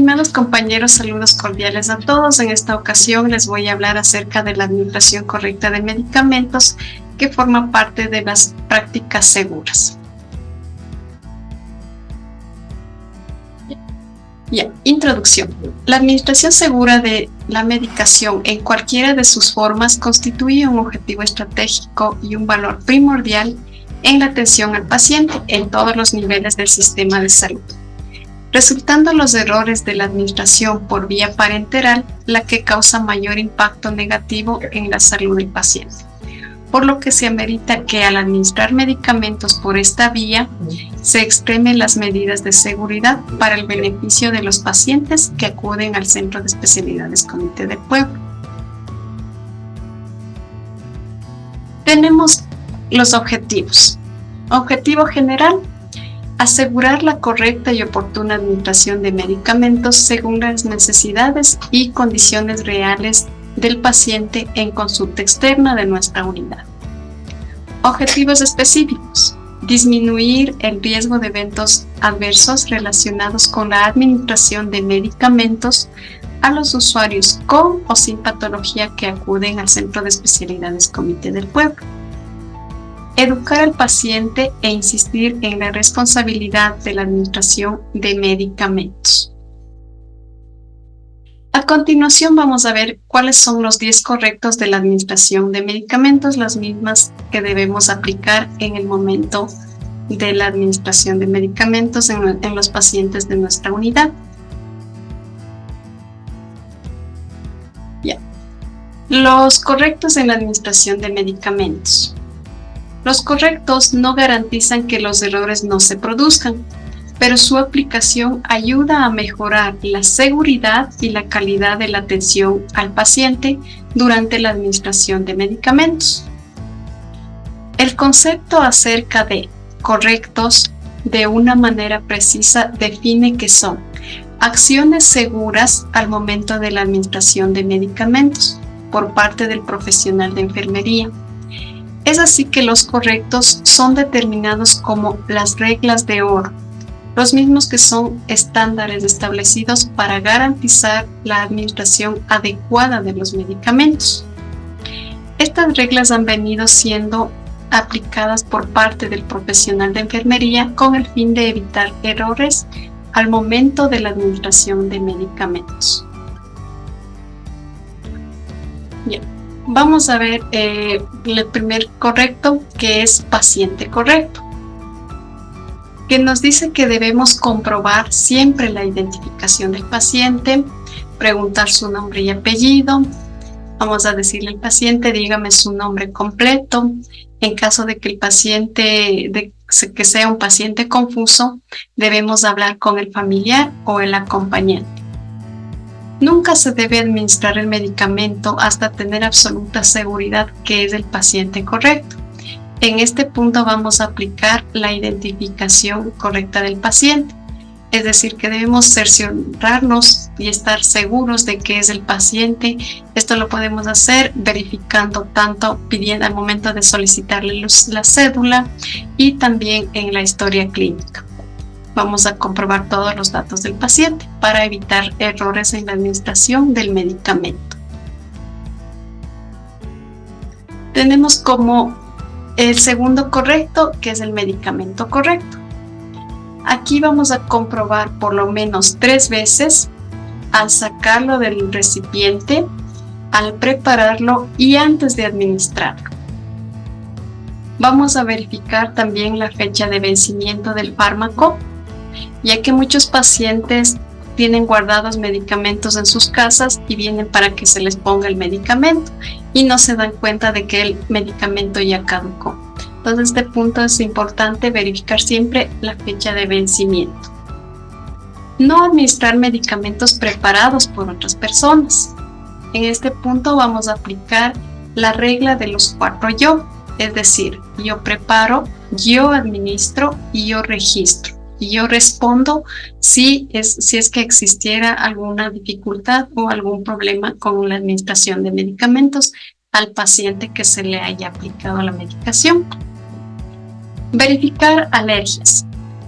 Estimados compañeros, saludos cordiales a todos. En esta ocasión les voy a hablar acerca de la administración correcta de medicamentos que forma parte de las prácticas seguras. Introducción. La administración segura de la medicación en cualquiera de sus formas constituye un objetivo estratégico y un valor primordial en la atención al paciente en todos los niveles del sistema de salud, resultando los errores de la administración por vía parenteral la que causa mayor impacto negativo en la salud del paciente, por lo que se amerita que al administrar medicamentos por esta vía se extremen las medidas de seguridad para el beneficio de los pacientes que acuden al Centro de Especialidades Comité del Pueblo. Tenemos los objetivos. Objetivo general: asegurar la correcta y oportuna administración de medicamentos según las necesidades y condiciones reales del paciente en consulta externa de nuestra unidad. Objetivos específicos: disminuir el riesgo de eventos adversos relacionados con la administración de medicamentos a los usuarios con o sin patología que acuden al Centro de Especialidades Comité del Pueblo. Educar al paciente e insistir en la responsabilidad de la administración de medicamentos. A continuación vamos a ver cuáles son los 10 correctos de la administración de medicamentos, las mismas que debemos aplicar en el momento de la administración de medicamentos en los pacientes de nuestra unidad. Los correctos en la administración de medicamentos. Los correctos no garantizan que los errores no se produzcan, pero su aplicación ayuda a mejorar la seguridad y la calidad de la atención al paciente durante la administración de medicamentos. El concepto acerca de correctos de una manera precisa define que son acciones seguras al momento de la administración de medicamentos por parte del profesional de enfermería. Es así que los correctos son determinados como las reglas de oro, los mismos que son estándares establecidos para garantizar la administración adecuada de los medicamentos. Estas reglas han venido siendo aplicadas por parte del profesional de enfermería con el fin de evitar errores al momento de la administración de medicamentos. Vamos a ver el primer correcto, que es paciente correcto, que nos dice que debemos comprobar siempre la identificación del paciente, preguntar su nombre y apellido. Vamos a decirle al paciente: dígame su nombre completo. En caso de que el paciente, que sea un paciente confuso, debemos hablar con el familiar o el acompañante. Nunca se debe administrar el medicamento hasta tener absoluta seguridad que es el paciente correcto. En este punto vamos a aplicar la identificación correcta del paciente, es decir, que debemos cerciorarnos y estar seguros de que es el paciente. Esto lo podemos hacer verificando tanto pidiendo al momento de solicitarle la cédula y también en la historia clínica. Vamos a comprobar todos los datos del paciente para evitar errores en la administración del medicamento. Tenemos como el segundo correcto, que es el medicamento correcto. Aquí vamos a comprobar por lo menos 3 veces al sacarlo del recipiente, al prepararlo y antes de administrarlo. Vamos a verificar también la fecha de vencimiento del fármaco, ya que muchos pacientes tienen guardados medicamentos en sus casas y vienen para que se les ponga el medicamento y no se dan cuenta de que el medicamento ya caducó. Entonces, este punto es importante verificar siempre la fecha de vencimiento. No administrar medicamentos preparados por otras personas. En este punto vamos a aplicar la regla de los 4 yo, es decir, yo preparo, yo administro y yo registro. Y yo respondo si es que existiera alguna dificultad o algún problema con la administración de medicamentos al paciente que se le haya aplicado la medicación. Verificar alergias.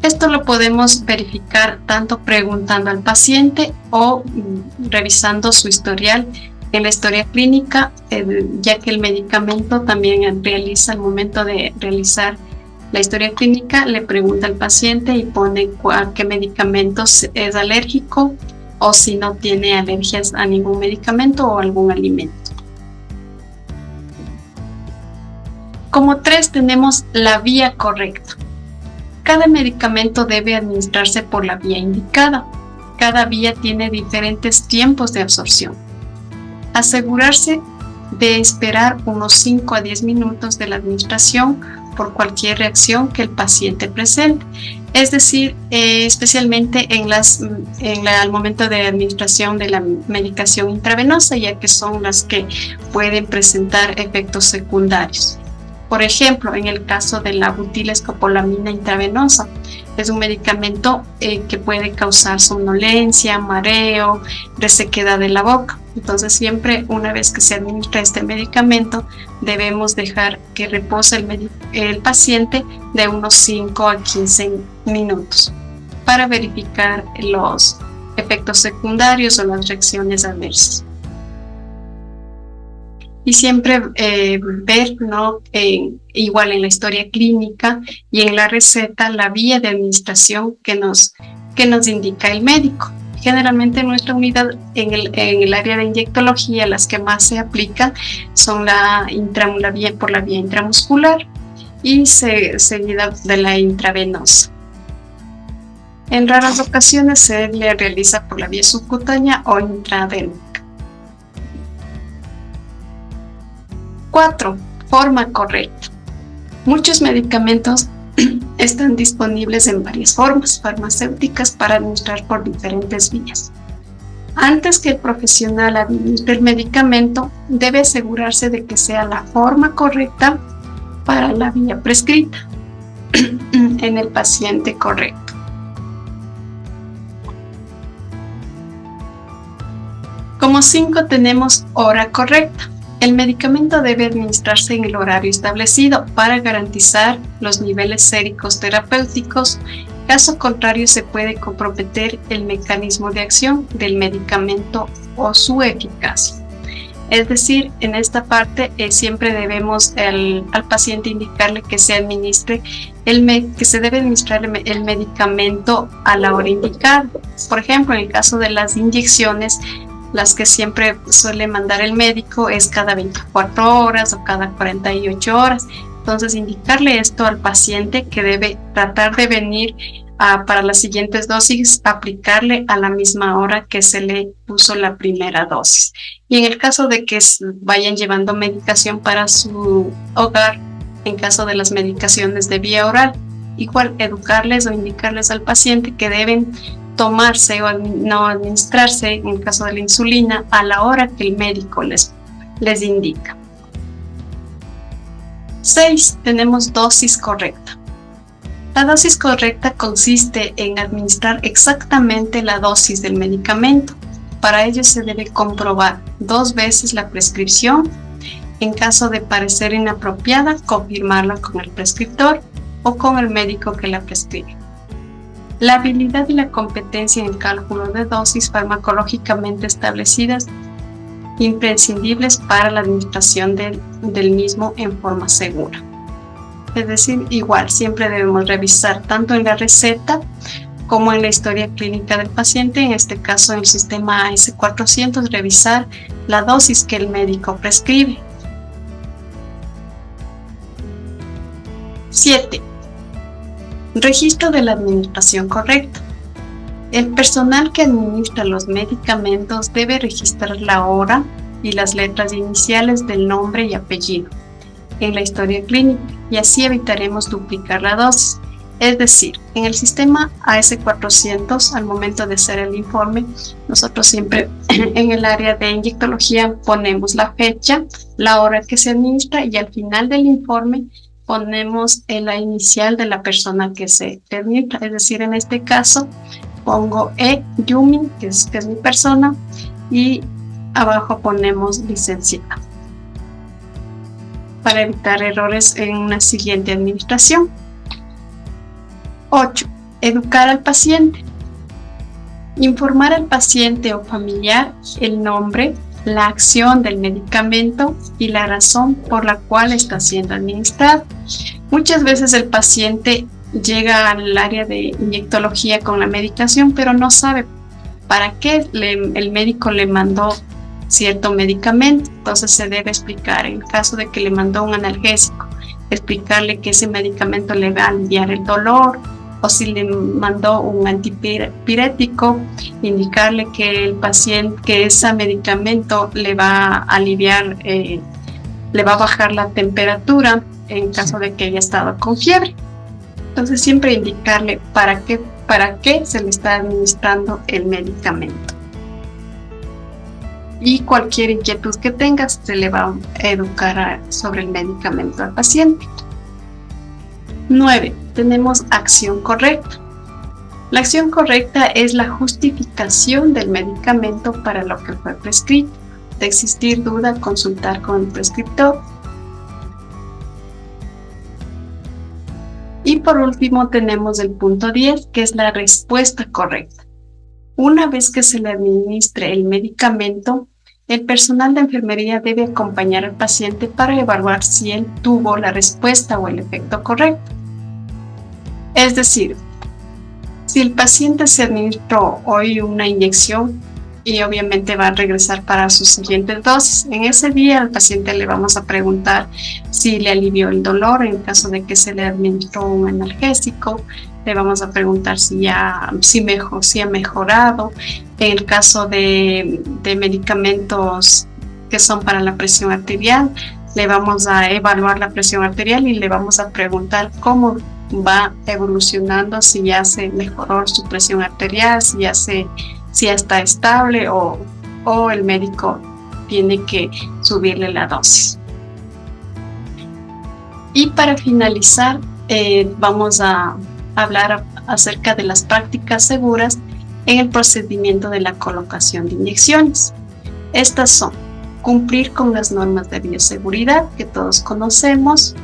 Esto lo podemos verificar tanto preguntando al paciente o revisando su historial en la historia clínica, ya que el medicamento también realiza al momento de realizar la historia clínica, le pregunta al paciente y pone a qué medicamentos es alérgico o si no tiene alergias a ningún medicamento o algún alimento. Como 3 tenemos la vía correcta. Cada medicamento debe administrarse por la vía indicada. Cada vía tiene diferentes tiempos de absorción. Asegurarse de esperar unos 5 a 10 minutos de la administración por cualquier reacción que el paciente presente. Es decir, especialmente al momento de administración de la medicación intravenosa, ya que son las que pueden presentar efectos secundarios. Por ejemplo, en el caso de la butilescopolamina intravenosa, es un medicamento que puede causar somnolencia, mareo, resequedad de la boca. Entonces, siempre una vez que se administra este medicamento, debemos dejar que repose el paciente de unos 5 a 15 minutos para verificar los efectos secundarios o las reacciones adversas. Y siempre ver, ¿no? Igual en la historia clínica y en la receta, la vía de administración que nos indica el médico. Generalmente en nuestra unidad, en el área de inyectología, las que más se aplican son por la vía intramuscular y seguida de la intravenosa. En raras ocasiones se le realiza por la vía subcutánea o intradérmica. 4. Forma correcta. Muchos medicamentos están disponibles en varias formas farmacéuticas para administrar por diferentes vías. Antes que el profesional administre el medicamento, debe asegurarse de que sea la forma correcta para la vía prescrita en el paciente correcto. Como 5 tenemos hora correcta. El medicamento debe administrarse en el horario establecido para garantizar los niveles séricos terapéuticos. Caso contrario, se puede comprometer el mecanismo de acción del medicamento o su eficacia. Es decir, en esta parte siempre debemos al paciente indicarle que se debe administrar el medicamento a la hora indicada. Por ejemplo, en el caso de las inyecciones, las que siempre suele mandar el médico es cada 24 horas o cada 48 horas. Entonces, indicarle esto al paciente que debe tratar de venir para las siguientes dosis, aplicarle a la misma hora que se le puso la primera dosis. Y en el caso de que vayan llevando medicación para su hogar, en caso de las medicaciones de vía oral, igual educarles o indicarles al paciente que deben tomarse o no administrarse, en el caso de la insulina, a la hora que el médico les indica. 6. Tenemos dosis correcta. La dosis correcta consiste en administrar exactamente la dosis del medicamento. Para ello se debe comprobar 2 veces la prescripción. En caso de parecer inapropiada, confirmarla con el prescriptor o con el médico que la prescribe. La habilidad y la competencia en el cálculo de dosis farmacológicamente establecidas imprescindibles para la administración del mismo en forma segura. Es decir, igual siempre debemos revisar tanto en la receta como en la historia clínica del paciente, en este caso en el sistema AS400, revisar la dosis que el médico prescribe. 7. Registro de la administración correcta. El personal que administra los medicamentos debe registrar la hora y las letras iniciales del nombre y apellido en la historia clínica, y así evitaremos duplicar la dosis. Es decir, en el sistema AS400, al momento de hacer el informe, nosotros siempre en el área de inyectología ponemos la fecha, la hora que se administra, y al final del informe ponemos la inicial de la persona que se administra. Es decir, en este caso pongo Yumi, que es mi persona, y abajo ponemos licenciada, para evitar errores en una siguiente administración. 8. Educar al paciente. Informar al paciente o familiar el nombre, la acción del medicamento y la razón por la cual está siendo administrado. Muchas veces el paciente llega al área de inyectología con la medicación, pero no sabe para qué el médico le mandó cierto medicamento. Entonces se debe explicar, en el caso de que le mandó un analgésico, explicarle que ese medicamento le va a aliviar el dolor, o si le mandó un antipirético, indicarle que el paciente, que ese medicamento le va a aliviar, le va a bajar la temperatura en caso de que haya estado con fiebre. Entonces siempre indicarle para qué se le está administrando el medicamento. Y cualquier inquietud que tengas se le va a educar sobre el medicamento al paciente. 9. Tenemos acción correcta. La acción correcta es la justificación del medicamento para lo que fue prescrito. De existir duda, consultar con el prescriptor. Y por último tenemos el punto 10, que es la respuesta correcta. Una vez que se le administre el medicamento, el personal de enfermería debe acompañar al paciente para evaluar si él tuvo la respuesta o el efecto correcto. Es decir, si el paciente se administró hoy una inyección y obviamente va a regresar para sus siguientes dosis, en ese día al paciente le vamos a preguntar si le alivió el dolor. En caso de que se le administró un analgésico, le vamos a preguntar si ha mejorado. En el caso de medicamentos que son para la presión arterial, le vamos a evaluar la presión arterial y le vamos a preguntar cómo va evolucionando, si ya se mejoró su presión arterial, si ya está estable o el médico tiene que subirle la dosis. Y para finalizar, vamos a hablar acerca de las prácticas seguras en el procedimiento de la colocación de inyecciones. Estas son: cumplir con las normas de bioseguridad que todos conocemos,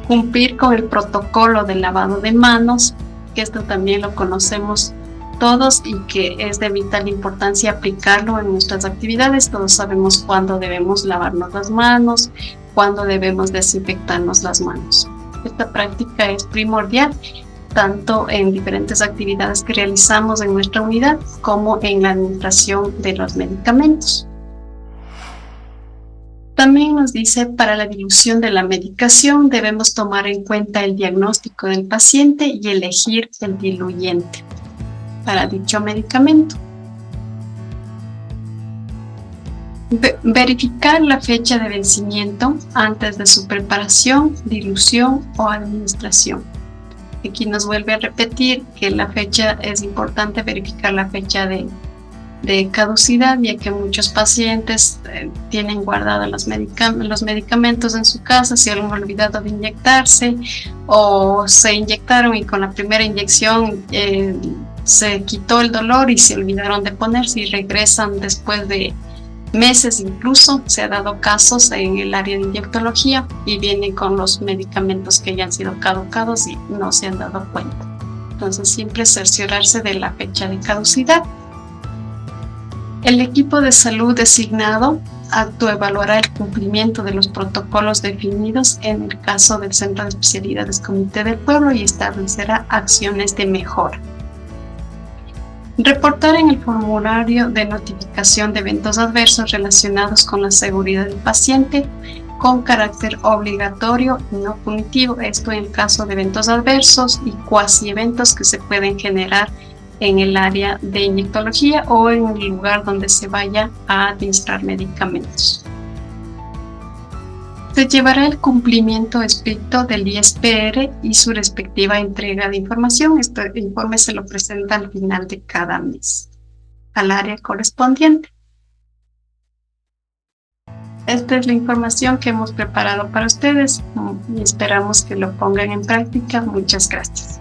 cumplir con el protocolo de lavado de manos, que esto también lo conocemos todos y que es de vital importancia aplicarlo en nuestras actividades. Todos sabemos cuándo debemos lavarnos las manos, cuándo debemos desinfectarnos las manos. Esta práctica es primordial tanto en diferentes actividades que realizamos en nuestra unidad como en la administración de los medicamentos. También nos dice, para la dilución de la medicación debemos tomar en cuenta el diagnóstico del paciente y elegir el diluyente para dicho medicamento. Verificar la fecha de vencimiento antes de su preparación, dilución o administración. Aquí nos vuelve a repetir que la fecha es importante, verificar la fecha de caducidad, ya que muchos pacientes tienen guardados los medicamentos en su casa, se han olvidado de inyectarse o se inyectaron y con la primera inyección se quitó el dolor y se olvidaron de ponerse y regresan después de meses. Incluso se ha dado casos en el área de inyectología y vienen con los medicamentos que ya han sido caducados y no se han dado cuenta. Entonces siempre cerciorarse de la fecha de caducidad. El equipo de salud designado autoevaluará el cumplimiento de los protocolos definidos en el caso del Centro de Especialidades Comité del Pueblo y establecerá acciones de mejora. Reportar en el formulario de notificación de eventos adversos relacionados con la seguridad del paciente con carácter obligatorio y no punitivo, esto en el caso de eventos adversos y cuasi eventos que se pueden generar en el área de inyectología o en el lugar donde se vaya a administrar medicamentos. Se llevará el cumplimiento estricto del ISPR y su respectiva entrega de información. Este informe se lo presenta al final de cada mes al área correspondiente. Esta es la información que hemos preparado para ustedes y esperamos que lo pongan en práctica. Muchas gracias.